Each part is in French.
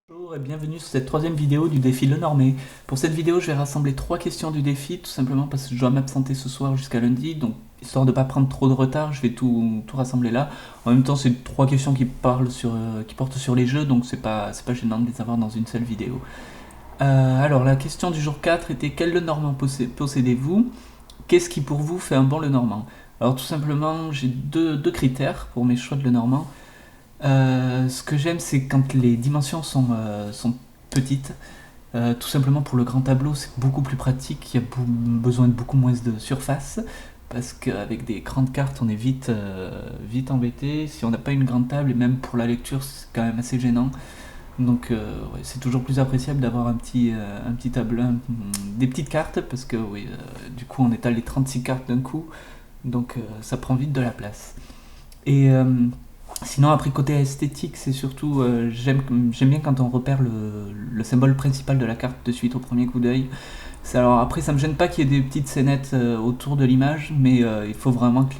Bonjour et bienvenue sur cette troisième vidéo du défi Lenormé. Pour cette vidéo, je vais rassembler 3 questions du défi, tout simplement parce que je dois m'absenter ce soir jusqu'à lundi, donc histoire de ne pas prendre trop de retard, je vais tout rassembler là. En même temps, c'est 3 questions qui portent sur les jeux, donc c'est pas gênant de les avoir dans une seule vidéo. Alors, la question du jour 4 était: quel Lenormand possédez-vous? Qu'est-ce qui pour vous fait un bon Lenormand? Alors tout simplement, j'ai deux critères pour mes choix de Lenormand. Ce que j'aime, c'est quand les dimensions sont petites. Tout simplement pour le grand tableau, c'est beaucoup plus pratique. Il y a besoin de beaucoup moins de surface. Parce qu'avec des grandes cartes, on est vite embêté. Si on n'a pas une grande table, et même pour la lecture, c'est quand même assez gênant. Donc ouais, c'est toujours plus appréciable d'avoir un petit tableau, des petites cartes. Parce que oui, du coup, on étale les 36 cartes d'un coup. Donc ça prend vite de la place. Et sinon, après, côté esthétique, c'est surtout, j'aime bien quand on repère le symbole principal de la carte de suite au premier coup d'œil. Alors après, ça me gêne pas qu'il y ait des petites scénettes autour de l'image, mais il faut vraiment que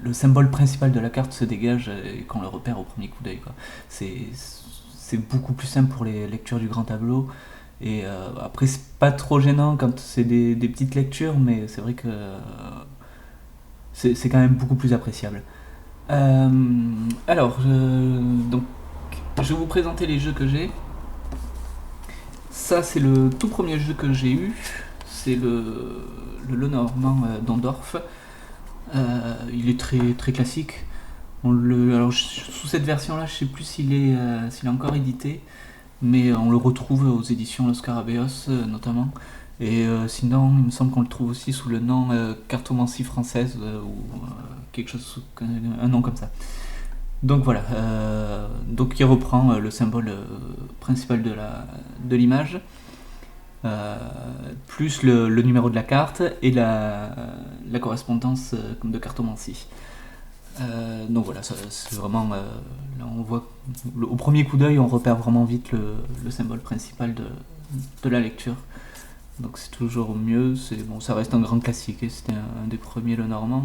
le symbole principal de la carte se dégage et qu'on le repère au premier coup d'œil, quoi. C'est beaucoup plus simple pour les lectures du grand tableau. Et après, c'est pas trop gênant quand c'est des petites lectures, mais c'est vrai que c'est quand même beaucoup plus appréciable. Euh, donc, je vais vous présenter les jeux que j'ai. Ça, c'est le tout premier jeu que j'ai eu. C'est le Lenormand d'Andorf. Il est très classique. Alors, sous cette version-là, je sais plus s'il est encore édité, mais on le retrouve aux éditions Los Carabeos notamment. Et sinon, il me semble qu'on le trouve aussi sous le nom Cartomancie française ou quelque chose, un nom comme ça. Donc voilà, donc il reprend le symbole principal de l'image, plus le numéro de la carte et la correspondance de cartomancie. Donc voilà, c'est vraiment. Là on voit, au premier coup d'œil, on repère vraiment vite le symbole principal de la lecture. Donc c'est toujours mieux. Bon, ça reste un grand classique. C'était un des premiers Lenormand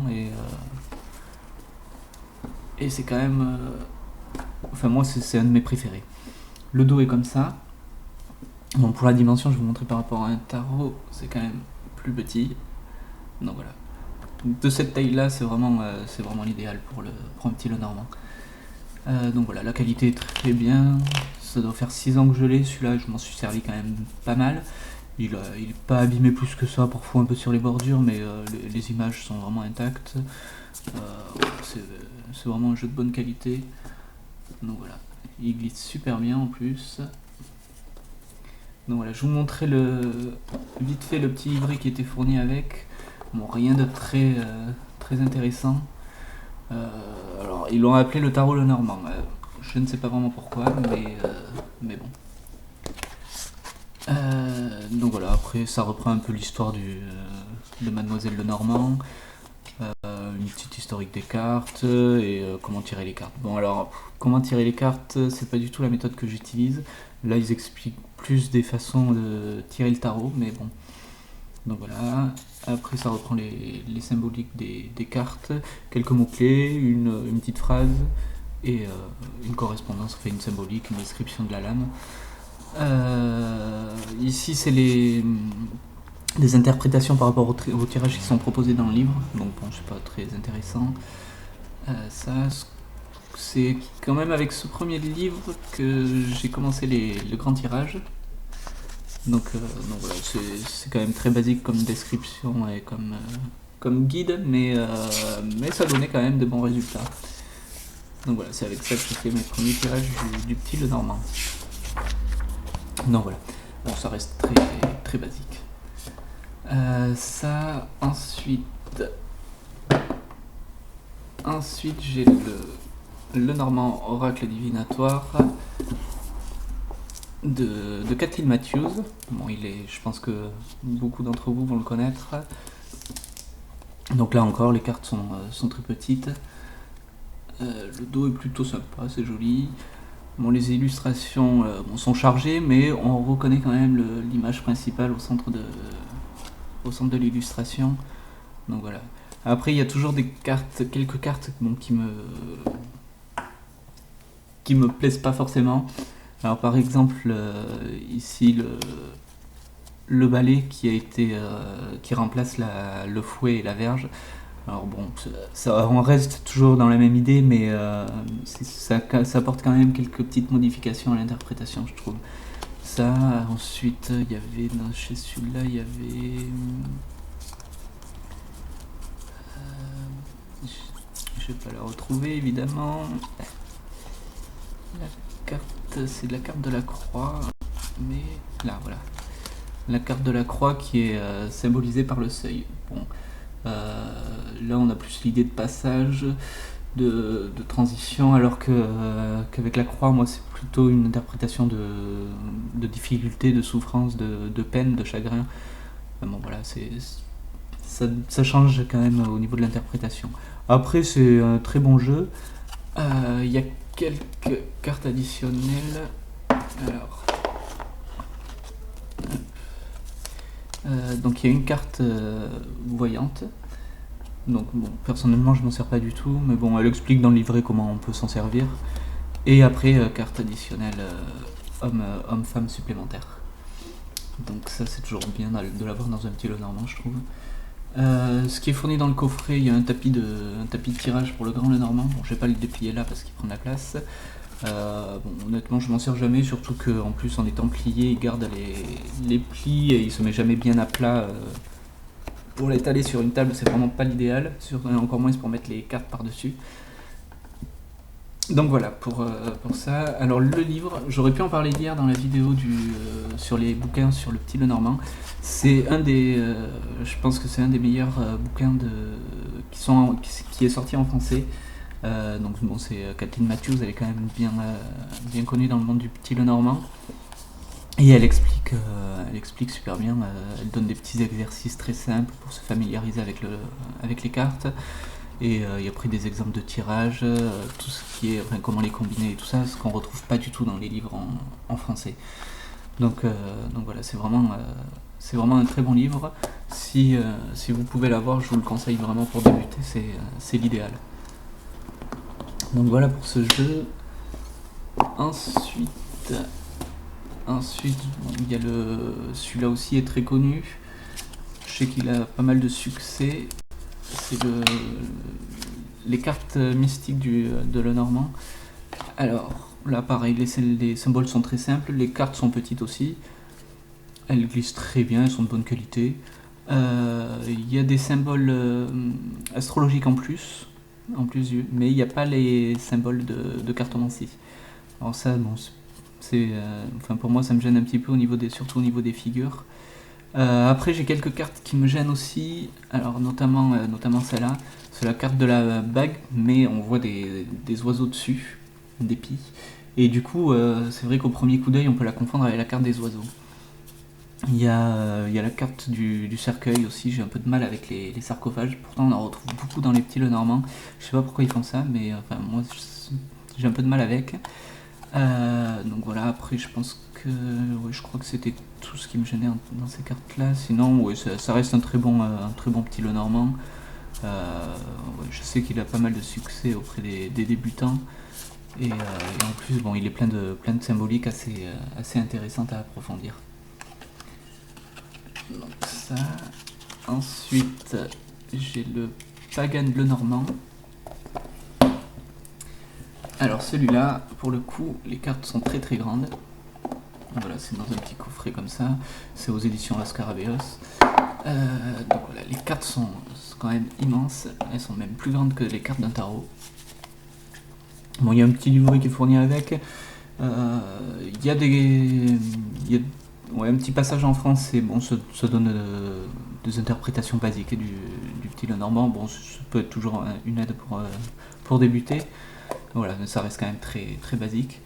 et c'est quand même. Enfin, moi, c'est un de mes préférés. Le dos est comme ça. Bon, pour la dimension, je vais vous montrer par rapport à un tarot, c'est quand même plus petit. Donc voilà. De cette taille-là, c'est vraiment l'idéal pour un petit Lenormand. Donc voilà, la qualité est très bien. Ça doit faire 6 ans que je l'ai. Celui-là, je m'en suis servi quand même pas mal. Il est pas abîmé plus que ça, parfois un peu sur les bordures, mais les images sont vraiment intactes. C'est vraiment un jeu de bonne qualité. Donc voilà, il glisse super bien en plus. Donc voilà, je vous montrais vite fait le petit livret qui était fourni avec. Bon, rien de très intéressant. Alors, ils l'ont appelé le tarot Lenormand. Je ne sais pas vraiment pourquoi, mais bon. Donc voilà, après ça reprend un peu l'histoire de Mademoiselle Lenormand. Une petite historique des cartes et comment tirer les cartes. Bon alors, comment tirer les cartes, c'est pas du tout la méthode que j'utilise. Là, ils expliquent plus des façons de tirer le tarot, mais bon. Donc voilà. Après, ça reprend les symboliques des cartes, quelques mots-clés, une petite phrase et une correspondance, enfin une symbolique, une description de la lame. Ici, c'est des interprétations par rapport aux tirages qui sont proposés dans le livre, donc bon, c'est pas très intéressant. Ça, c'est quand même avec ce premier livre que j'ai commencé le grand tirage. Donc voilà, c'est quand même très basique comme description et comme guide, mais ça donnait quand même de bons résultats. Donc voilà, c'est avec ça que j'ai fait mes premiers tirages du petit Lenormand. Donc voilà, bon, ça reste très basique. Ça, ensuite j'ai le Lenormand Oracle Divinatoire de Kathleen Matthews. Bon, je pense que beaucoup d'entre vous vont le connaître. Donc là encore, les cartes sont très petites. Le dos est plutôt sympa, c'est joli. Bon, les illustrations sont chargées, mais on reconnaît quand même l'image principale au centre de l'illustration. Donc voilà. Après, il y a toujours quelques cartes qui me plaisent pas forcément. Alors par exemple, ici le balai qui remplace le fouet et la verge. Alors bon, on reste toujours dans la même idée, mais ça apporte quand même quelques petites modifications à l'interprétation, je trouve. Ça, ensuite, il y avait, chez celui-là, il y avait... je vais pas la retrouver, évidemment. La carte, c'est la carte de la croix, mais là, voilà. La carte de la croix qui est symbolisée par le seuil. Bon, là, on a plus l'idée de passage, de transition, alors qu'avec la croix, moi, c'est plutôt une interprétation de difficulté, de souffrance, de peine, de chagrin. Bon, voilà, ça change quand même au niveau de l'interprétation. Après, c'est un très bon jeu. Il y a quelques cartes additionnelles. Alors, donc il y a une carte voyante. Donc bon, personnellement je m'en sers pas du tout, mais bon, elle explique dans le livret comment on peut s'en servir. Et après, carte additionnelle homme-femme supplémentaire. Donc ça c'est toujours bien de l'avoir dans un petit Lenormand, je trouve. Ce qui est fourni dans le coffret, il y a un tapis de tirage pour le grand Lenormand. Bon, je vais pas le déplier là parce qu'il prend de la place. Bon, honnêtement, je m'en sers jamais, surtout qu'en plus, en étant plié, il garde les plis et il se met jamais bien à plat. Pour l'étaler sur une table, c'est vraiment pas l'idéal, encore moins pour mettre les cartes par-dessus. Donc voilà, pour ça. Alors le livre, j'aurais pu en parler hier dans la vidéo sur les bouquins sur le petit Lenormand. C'est je pense que c'est un des meilleurs bouquins qui est sorti en français. Donc bon, c'est Kathleen Matthews, elle est quand même bien connue dans le monde du petit Lenormand. Et elle explique super bien, elle donne des petits exercices très simples pour se familiariser avec les cartes. Et il y a pris des exemples de tirage, tout ce qui est, enfin, comment les combiner et tout ça, ce qu'on retrouve pas du tout dans les livres en français. Donc voilà, c'est vraiment un très bon livre. Si vous pouvez l'avoir, je vous le conseille vraiment pour débuter, c'est l'idéal. Donc voilà pour ce jeu. Ensuite, bon, il y a celui-là aussi est très connu. Je sais qu'il a pas mal de succès. C'est les cartes mystiques de Lenormand. Alors là pareil, les symboles sont très simples, les cartes sont petites aussi. Elles glissent très bien, elles sont de bonne qualité. Il y a des symboles astrologiques en plus, mais il n'y a pas les symboles de cartomancie. Alors ça, bon, pour moi ça me gêne un petit peu surtout au niveau des figures. Après j'ai quelques cartes qui me gênent aussi, alors notamment celle-là, c'est la carte de la bague, mais on voit des oiseaux dessus, des pies, et du coup c'est vrai qu'au premier coup d'œil on peut la confondre avec la carte des oiseaux. Il y a la carte du cercueil aussi, j'ai un peu de mal avec les sarcophages, pourtant on en retrouve beaucoup dans les petits Lenormand, je sais pas pourquoi ils font ça, mais enfin moi j'ai un peu de mal avec. Donc voilà, après je pense que je crois que c'était tout ce qui me gênait dans ces cartes là, sinon ouais, ça reste un très bon petit Lenormand. Je sais qu'il a pas mal de succès auprès des débutants et en plus bon, il est plein de symboliques assez intéressantes à approfondir. Donc ça, ensuite j'ai le Pagan Lenormand. Alors celui-là, pour le coup, les cartes sont très très grandes. Voilà, c'est dans un petit coffret comme ça. C'est aux éditions Las Carabeos. Donc voilà, les cartes sont quand même immenses. Elles sont même plus grandes que les cartes d'un tarot. Bon, il y a un petit livret qui est fourni avec. Il y a un petit passage en français. Bon, ça donne des interprétations basiques du petit Lenormand. Bon, ça peut être toujours une aide pour débuter. Voilà, mais ça reste quand même très, très basique.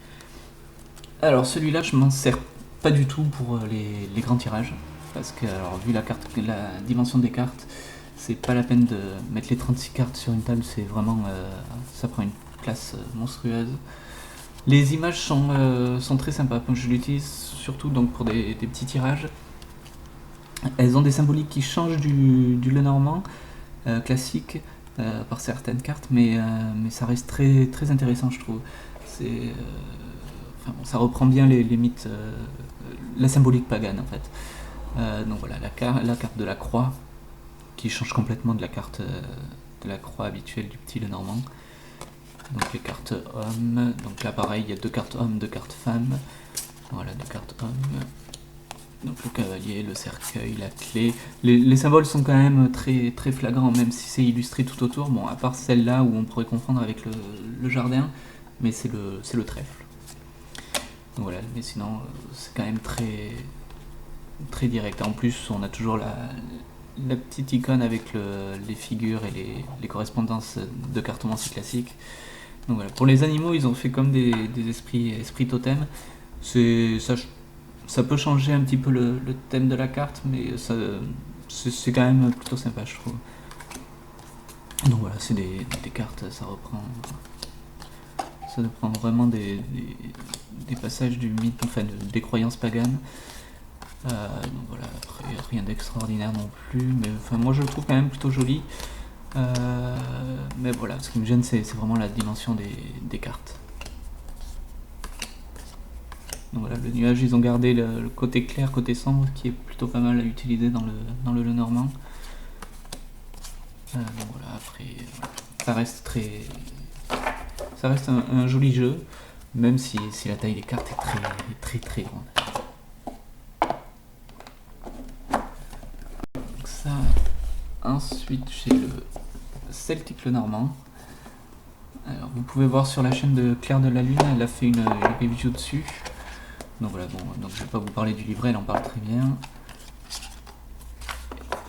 Alors celui-là, je m'en sers pas du tout pour les grands tirages. Parce que, alors, vu la dimension des cartes, c'est pas la peine de mettre les 36 cartes sur une table. C'est vraiment... ça prend une place monstrueuse. Les images sont très sympas. Je l'utilise surtout donc, pour des petits tirages. Elles ont des symboliques qui changent du Lenormand classique. Par certaines cartes, mais ça reste très, très intéressant, je trouve. enfin bon, ça reprend bien les mythes, la symbolique pagane en fait. Donc voilà, la carte de la croix, qui change complètement de la carte de la croix habituelle du petit Lenormand. Donc les cartes hommes, donc là pareil, il y a 2 cartes hommes, 2 cartes femmes. Voilà, 2 cartes hommes. Donc le cavalier, le cercueil, la clé. Les symboles sont quand même très, très flagrants, même si c'est illustré tout autour. Bon, à part celle-là où on pourrait confondre avec le jardin, mais c'est le trèfle. Donc voilà, mais sinon c'est quand même très, très direct. En plus, on a toujours la petite icône avec les figures et les correspondances de cartomancie classique. Donc voilà, pour les animaux, ils ont fait comme des esprits totems. Ça peut changer un petit peu le thème de la carte, mais c'est quand même plutôt sympa, je trouve. Donc voilà, c'est des cartes, ça reprend vraiment des passages du mythe, enfin des croyances paganes. Donc voilà, après rien d'extraordinaire non plus, mais enfin moi je le trouve quand même plutôt joli. Mais voilà, ce qui me gêne c'est vraiment la dimension des cartes. Donc voilà, le nuage, ils ont gardé le côté clair, côté sombre, qui est plutôt pas mal à utiliser dans le Lenormand. Donc voilà, après, ça reste un joli jeu, même si la taille des cartes est très très très grande. Donc ça, ensuite j'ai le Celtic Lenormand. Alors vous pouvez voir sur la chaîne de Claire de la Lune, elle a fait une review dessus. Donc voilà, bon, donc je vais pas vous parler du livret, elle en parle très bien.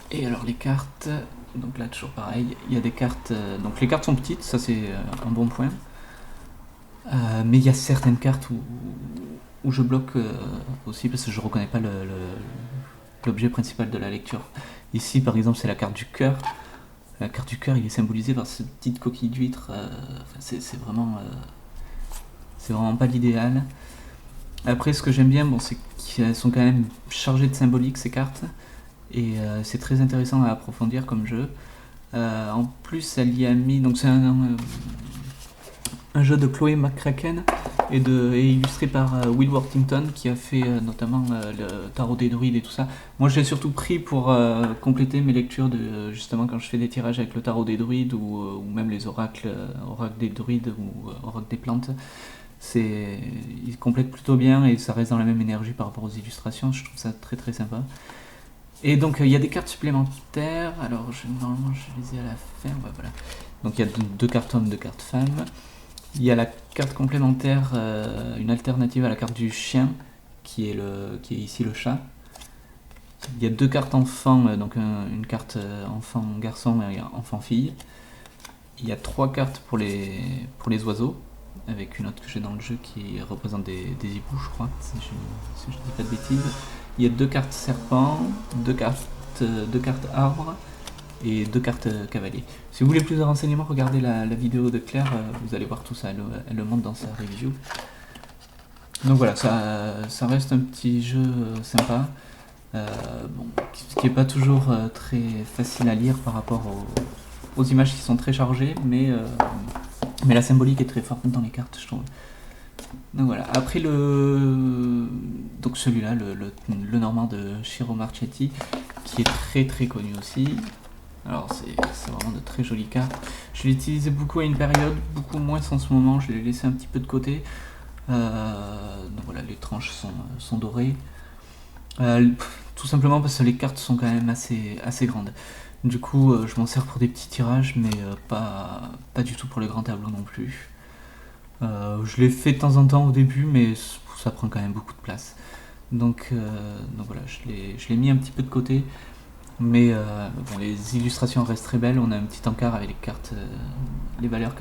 Et alors les cartes, donc là toujours pareil, il y a des cartes, donc les cartes sont petites, ça c'est un bon point. Mais il y a certaines cartes où je bloque aussi parce que je reconnais pas l'objet principal de la lecture. Ici par exemple c'est la carte du cœur. La carte du cœur il est symbolisé par cette petite coquille d'huître, c'est vraiment pas l'idéal. Après, ce que j'aime bien, bon, c'est qu'elles sont quand même chargées de symbolique, ces cartes, et c'est très intéressant à approfondir comme jeu. En plus, elle y a mis, donc c'est un jeu de Chloé McCracken et illustré par Will Worthington, qui a fait notamment le tarot des druides et tout ça. Moi, je l'ai surtout pris pour compléter mes lectures de justement quand je fais des tirages avec le tarot des druides ou même les oracles des druides ou oracles des plantes. Il complète plutôt bien et ça reste dans la même énergie par rapport aux illustrations, je trouve ça très très sympa. Et donc il y a des cartes supplémentaires, alors normalement je les ai à la fin, ouais, voilà. Donc il y a 2 cartes hommes, 2 cartes femmes. Il y a la carte complémentaire, une alternative à la carte du chien, qui est ici le chat. Il y a 2 cartes enfants, donc une carte enfant garçon et enfant fille. Il y a 3 cartes pour les oiseaux, avec une autre que j'ai dans le jeu qui représente des hiboux, je crois, si je dis pas de bêtises. Il y a 2 cartes serpents, 2 cartes arbres et 2 cartes cavalier. Si vous voulez plus de renseignements, regardez la vidéo de Claire, vous allez voir tout ça, elle le montre dans sa review. Donc voilà, ça reste un petit jeu sympa, bon, qui n'est pas toujours très facile à lire par rapport aux images qui sont très chargées, mais la symbolique est très forte dans les cartes, je trouve. Donc voilà, après donc celui-là, le Normand de Shiro Marchetti, qui est très très connu aussi. Alors c'est vraiment de très jolies cartes. Je l'ai utilisé beaucoup à une période, beaucoup moins en ce moment, je l'ai laissé un petit peu de côté. Donc voilà, les tranches sont dorées. Tout simplement parce que les cartes sont quand même assez grandes. Du coup, je m'en sers pour des petits tirages, mais pas du tout pour les grands tableaux non plus. Je l'ai fait de temps en temps au début, mais ça prend quand même beaucoup de place. Donc voilà, je l'ai mis un petit peu de côté. Mais bon, les illustrations restent très belles. On a un petit encart avec les valeurs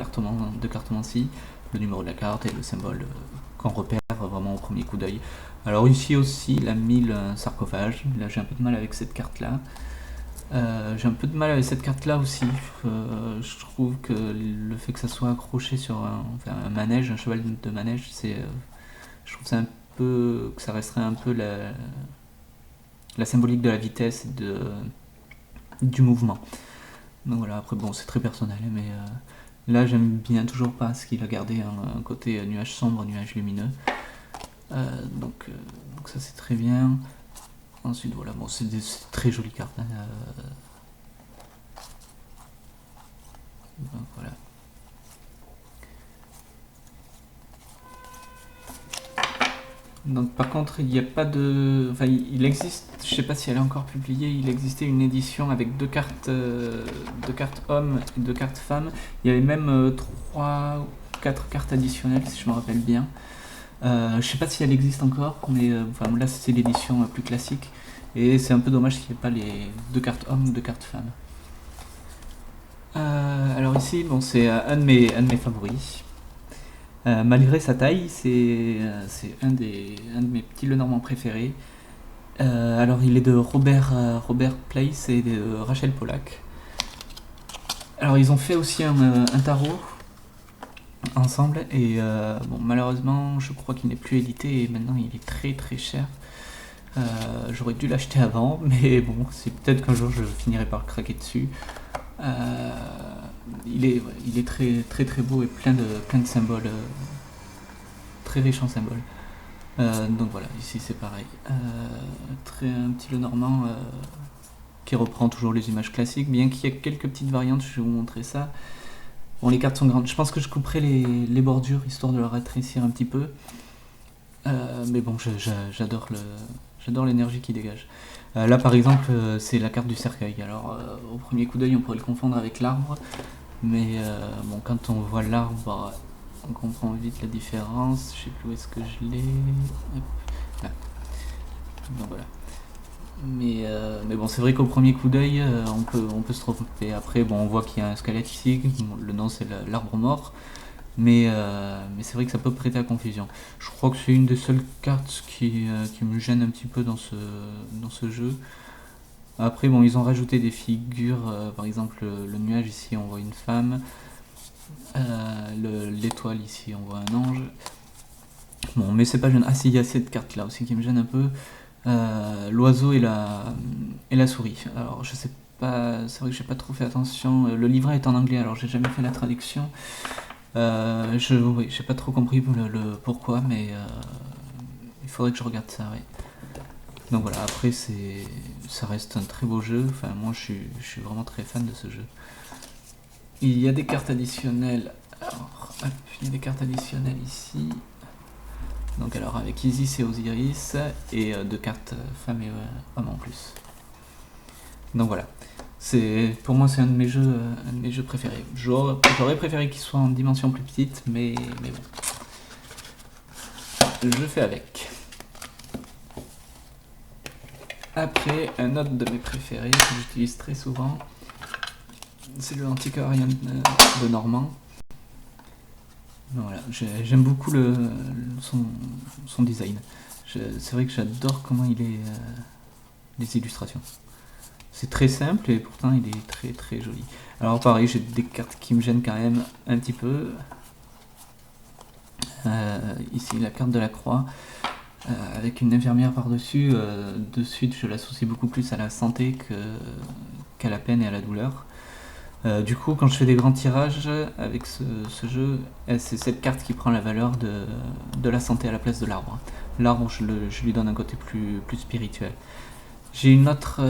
de cartomancie, le numéro de la carte et le symbole qu'on repère vraiment au premier coup d'œil. Alors ici aussi, il a mis un sarcophage. Là, j'ai un peu de mal avec cette carte-là. J'ai un peu de mal avec cette carte-là aussi. Je trouve que le fait que ça soit accroché sur un manège, un cheval de manège, je trouve ça un peu, que ça resterait un peu la symbolique de la vitesse et du mouvement. Donc voilà, après bon, c'est très personnel, mais là j'aime bien toujours pas ce qu'il a gardé un côté nuage sombre, nuage lumineux. Donc ça c'est très bien. Ensuite voilà, bon c'est des très jolies cartes. Hein, donc, voilà. Donc par contre il n'y a pas de... Enfin il existe, je sais pas si elle est encore publiée, il existait une édition avec deux cartes hommes et deux cartes femmes. Il y avait même 3 ou 4 cartes additionnelles si je me rappelle bien. Je sais pas si elle existe encore, mais enfin, là c'est l'édition plus classique. Et c'est un peu dommage qu'il n'y ait pas les deux cartes hommes ou deux cartes femmes. Alors ici, bon, c'est un de mes favoris. Malgré sa taille, c'est un de mes petits Lenormand préférés. Alors il est de Robert Place et de Rachel Pollack. Alors ils ont fait aussi un tarot ensemble et bon, malheureusement je crois qu'il n'est plus édité et maintenant il est très très cher. J'aurais dû l'acheter avant, mais bon, c'est peut-être qu'un jour je finirai par craquer dessus. Il est très très très beau et plein de symboles, très riche en symboles. Donc voilà, ici c'est pareil. Un petit Lenormand qui reprend toujours les images classiques, bien qu'il y ait quelques petites variantes, je vais vous montrer ça. Bon, les cartes sont grandes. Je pense que je couperai les bordures histoire de le rétrécir un petit peu. Mais bon, j'adore l'énergie qui dégage. Là par exemple, c'est la carte du cercueil. Alors au premier coup d'œil, on pourrait le confondre avec l'arbre. Mais bon, quand on voit l'arbre, on comprend vite la différence. Je sais plus où est-ce que je l'ai. Là. Donc voilà. Mais bon, c'est vrai qu'au premier coup d'œil, on peut se tromper. Après, bon, on voit qu'il y a un squelette ici. Le nom, c'est l'arbre mort. Mais c'est vrai que ça peut prêter à confusion. Je crois que c'est une des seules cartes qui me gêne un petit peu dans ce jeu. Après, bon, ils ont rajouté des figures. Par exemple, le nuage, ici, on voit une femme. L'étoile, ici, on voit un ange. Bon, mais c'est pas gênant. Ah si, il y a cette carte-là aussi qui me gêne un peu. L'oiseeu et la souris. Alors je sais pas, c'est vrai que j'ai pas trop fait attention. Le livret est en anglais, alors j'ai jamais fait la traduction. Oui, j'ai pas trop compris le pourquoi, mais il faudrait que je regarde ça. Ouais. Donc voilà, après ça reste un très beau jeu. Enfin moi je suis vraiment très fan de ce jeu. Il y a des cartes additionnelles. Alors, hop, il y a des cartes additionnelles ici. Donc alors avec Isis et Osiris et deux cartes femmes et hommes en plus. Donc voilà. Pour moi c'est un de mes jeux préférés. J'aurais préféré qu'il soit en dimension plus petite, mais bon. Je fais avec. Après, un autre de mes préférés que j'utilise très souvent, c'est le Antiquarian de Normand. Voilà, j'aime beaucoup son design. C'est vrai que j'adore comment il est, les illustrations. C'est très simple et pourtant il est très très joli. Alors pareil, j'ai des cartes qui me gênent quand même un petit peu. Ici la carte de la croix, avec une infirmière par-dessus. De suite, je l'associe beaucoup plus à la santé qu'à la peine et à la douleur. Du coup, quand je fais des grands tirages avec ce jeu, c'est cette carte qui prend la valeur de la santé à la place de l'arbre. L'arbre, je lui donne un côté plus spirituel. J'ai une autre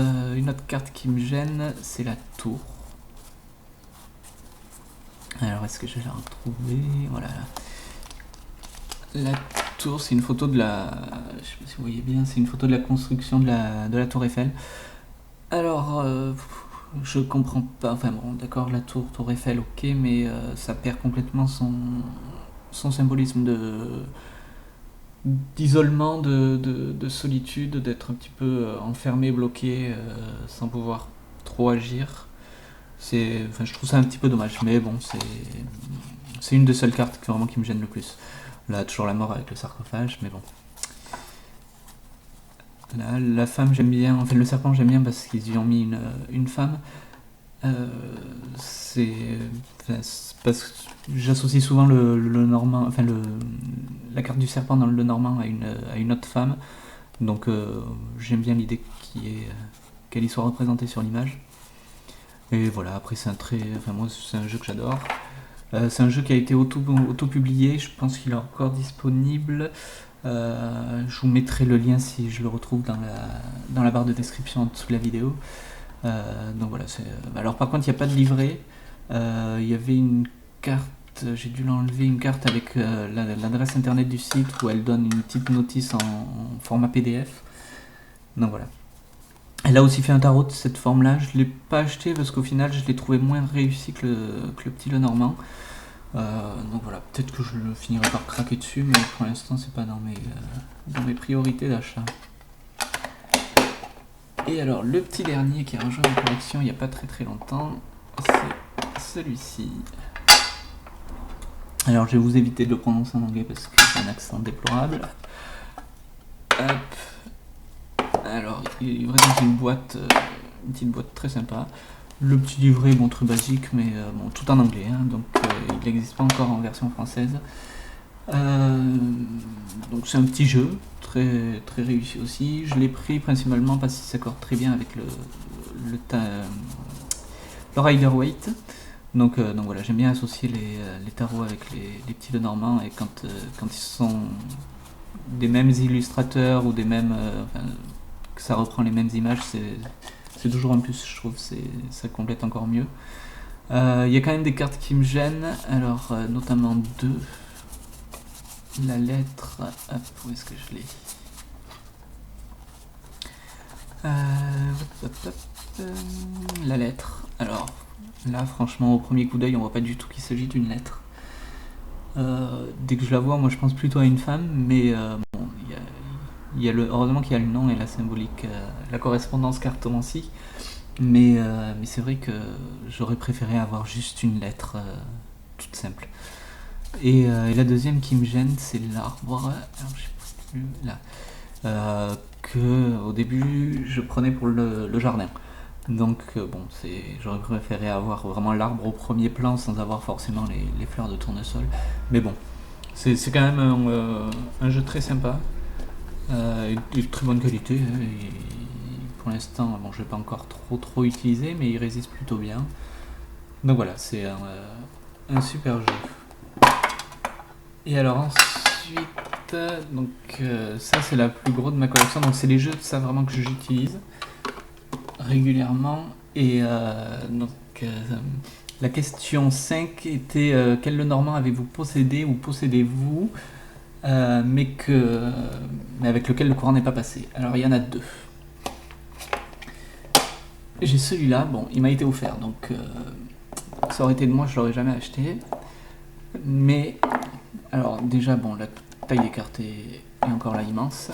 carte qui me gêne, c'est la tour. Alors, est-ce que je vais la retrouver? Voilà. La tour, c'est une photo de la... Je sais pas si vous voyez bien, c'est une photo de la construction de la tour Eiffel. Alors... je comprends pas, enfin bon, d'accord, la tour Eiffel, ok, mais ça perd complètement son symbolisme d'isolement, de solitude, d'être un petit peu enfermé, bloqué, sans pouvoir trop agir. Enfin, je trouve ça un petit peu dommage, mais bon, c'est une des seules cartes vraiment qui me gêne le plus. Là, toujours la mort avec le sarcophage, mais bon. Là, la femme j'aime bien, enfin le serpent j'aime bien parce qu'ils y ont mis une femme. C'est parce que j'associe souvent le Normand, enfin la carte du serpent dans le Normand à une autre femme. Donc j'aime bien l'idée qu'elle y soit représentée sur l'image. Et voilà, après enfin moi c'est un jeu que j'adore. C'est un jeu qui a été auto-publié, je pense qu'il est encore disponible. Je vous mettrai le lien si je le retrouve dans la barre de description en dessous de la vidéo. Donc voilà, alors par contre il n'y a pas de livret, il y avait une carte, j'ai dû l'enlever, une carte avec l'adresse internet du site où elle donne une petite notice en format PDF. Donc voilà. Elle a aussi fait un tarot de cette forme-là, je ne l'ai pas acheté parce qu'au final je l'ai trouvé moins réussi que le petit Lenormand. Donc voilà, peut-être que je le finirai par craquer dessus, mais pour l'instant c'est pas dans mes priorités d'achat. Et alors le petit dernier qui a rejoint ma collection il n'y a pas très longtemps, c'est celui-ci. Alors je vais vous éviter de le prononcer en anglais parce que c'est un accent déplorable. Hop. Alors il est livré dans une petite boîte très sympa. Le petit livret, bon, très basique, mais bon, tout en anglais, hein, donc il n'existe pas encore en version française. Donc c'est un petit jeu, très réussi aussi. Je l'ai pris principalement parce qu'il s'accorde très bien avec le Rider-Waite. Donc voilà, j'aime bien associer les tarots avec les petits Lenormand, et quand ils sont des mêmes illustrateurs ou des mêmes... que ça reprend les mêmes images, c'est toujours un plus, je trouve, ça complète encore mieux. Il y a quand même des cartes qui me gênent, alors notamment deux. La lettre, hop, où est-ce que je l'ai? La lettre, alors là franchement au premier coup d'œil on voit pas du tout qu'il s'agit d'une lettre. Dès que je la vois, moi je pense plutôt à une femme, mais bon, heureusement qu'il y a le nom et la symbolique, la correspondance cartomancie, mais c'est vrai que j'aurais préféré avoir juste une lettre toute simple. Et la deuxième qui me gêne, c'est l'arbre, alors je sais plus, là, que au début je prenais pour le jardin. Donc bon, j'aurais préféré avoir vraiment l'arbre au premier plan sans avoir forcément les fleurs de tournesol. Mais bon, c'est quand même un jeu très sympa, de très bonne qualité. Et pour l'instant, bon, je ne l'ai pas encore trop utilisé, mais il résiste plutôt bien. Donc voilà, c'est un super jeu. Et alors ensuite, donc ça c'est la plus grosse de ma collection. Donc c'est les jeux de ça vraiment que j'utilise régulièrement. Et donc la question 5 était quel Lenormand avez-vous possédé ou possédez-vous, mais avec lequel le courant n'est pas passé? Alors il y en a deux. J'ai celui-là, bon, il m'a été offert, donc ça aurait été de moi, je l'aurais jamais acheté. Mais alors déjà, bon, la taille des cartes est encore là immense.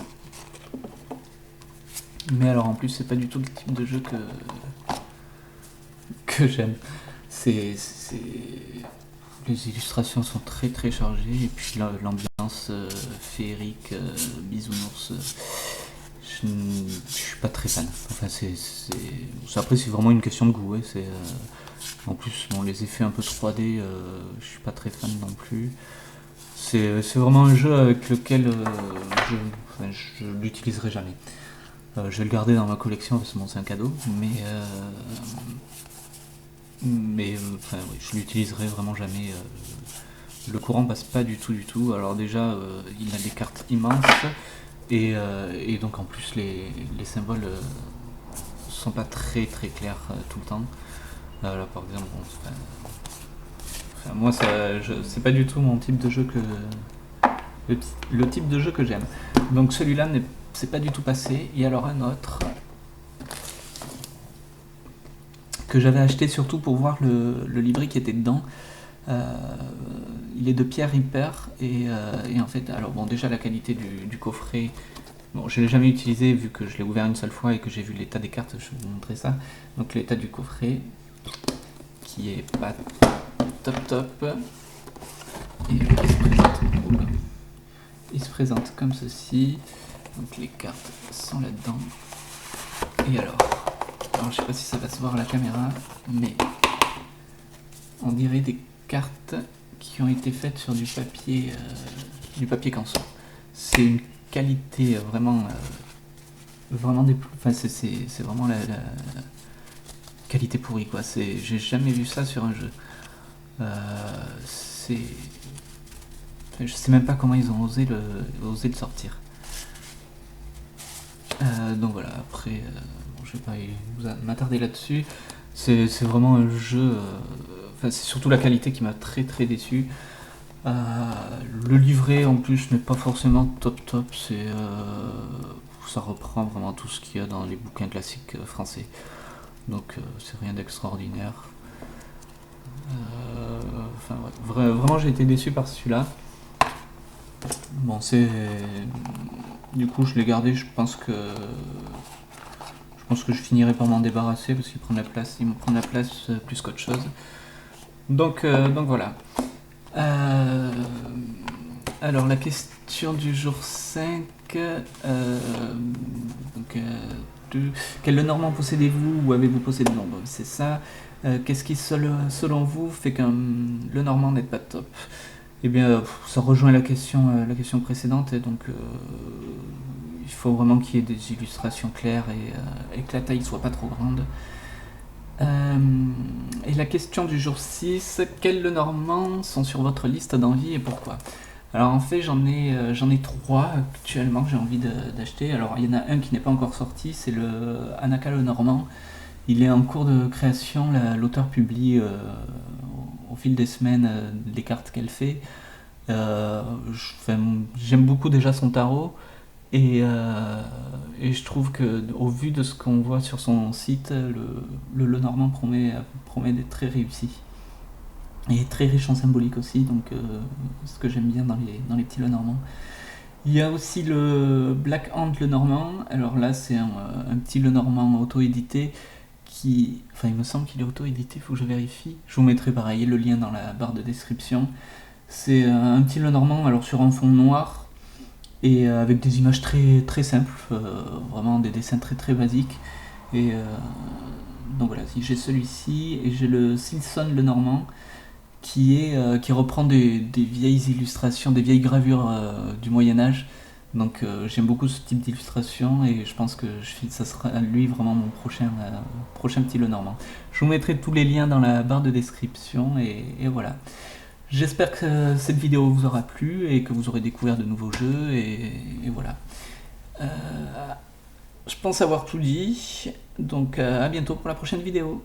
Mais alors en plus, c'est pas du tout le type de jeu que j'aime. Les illustrations sont très chargées, et puis l'ambiance féerique, bisounours, je suis pas très fan. Enfin, après c'est vraiment une question de goût. Ouais. En plus, bon, les effets un peu 3D, je suis pas très fan non plus. C'est vraiment un jeu avec lequel je l'utiliserai jamais. Je vais le garder dans ma collection parce que bon, c'est un cadeau, mais je l'utiliserai vraiment jamais. Le courant passe pas du tout. Alors déjà, il a des cartes immenses, et donc en plus les symboles sont pas très clairs tout le temps. Là par exemple, bon, moi c'est pas du tout mon type de jeu le type de jeu que j'aime. Donc celui-là c'est pas du tout passé. Et alors un autre que j'avais acheté surtout pour voir le livret qui était dedans. Il est de Pierre Ripper, et en fait, alors bon, déjà la qualité du coffret, bon, je l'ai jamais utilisé vu que je l'ai ouvert une seule fois et que j'ai vu l'état des cartes, je vais vous montrer ça. Donc l'état du coffret qui est pas top, et il se présente comme ceci. Donc les cartes sont là-dedans. Et alors je sais pas si ça va se voir à la caméra, mais on dirait des cartes qui ont été faites sur du papier canson. C'est une qualité vraiment enfin c'est vraiment la qualité pourrie quoi. J'ai jamais vu ça sur un jeu. C'est... Enfin, je sais même pas comment ils ont osé le sortir. Donc voilà, après, bon, je vais pas m'attarder là-dessus. C'est vraiment un jeu... Enfin, c'est surtout la qualité qui m'a très très déçu. Le livret en plus n'est pas forcément top top, ça reprend vraiment tout ce qu'il y a dans les bouquins classiques français. Donc c'est rien d'extraordinaire. Enfin, ouais, vraiment j'ai été déçu par celui-là. Bon, du coup je l'ai gardé, je pense que je finirai par m'en débarrasser parce qu'il me prend la place plus qu'autre chose. Donc voilà. Alors la question du jour 5. Quel Lenormand possédez-vous ou avez-vous possédé? Non, bon, c'est ça. Qu'est-ce qui selon vous fait qu'un Lenormand n'est pas top? Eh bien, ça rejoint la question précédente, et donc il faut vraiment qu'il y ait des illustrations claires et que la taille soit pas trop grande. Et la question du jour 6, quels Lenormands sont sur votre liste d'envie et pourquoi? Alors en fait j'en ai 3 actuellement que j'ai envie d'acheter. Alors il y en a un qui n'est pas encore sorti, c'est le Anaka Lenormand. Il est en cours de création, l'auteur publie au fil des semaines les cartes qu'elle fait. J'aime beaucoup déjà son tarot. Et je trouve que au vu de ce qu'on voit sur son site, le Lenormand promet d'être très réussi. Et très riche en symbolique aussi, donc ce que j'aime bien dans les petits Lenormands. Il y a aussi le Black Hand Lenormand. Alors là, c'est un petit Lenormand auto-édité qui... Enfin, il me semble qu'il est auto-édité, il faut que je vérifie. Je vous mettrai pareil le lien dans la barre de description. C'est un petit Lenormand, alors sur un fond noir, et avec des images très, très simples, vraiment des dessins très très basiques. Et donc voilà, j'ai celui-ci, et j'ai le Silson Lenormand, qui reprend des vieilles illustrations, des vieilles gravures du Moyen-Âge. Donc j'aime beaucoup ce type d'illustration, et je pense que ça sera lui vraiment mon prochain petit Lenormand. Je vous mettrai tous les liens dans la barre de description, et voilà. J'espère que cette vidéo vous aura plu et que vous aurez découvert de nouveaux jeux, et voilà. Je pense avoir tout dit, donc à bientôt pour la prochaine vidéo.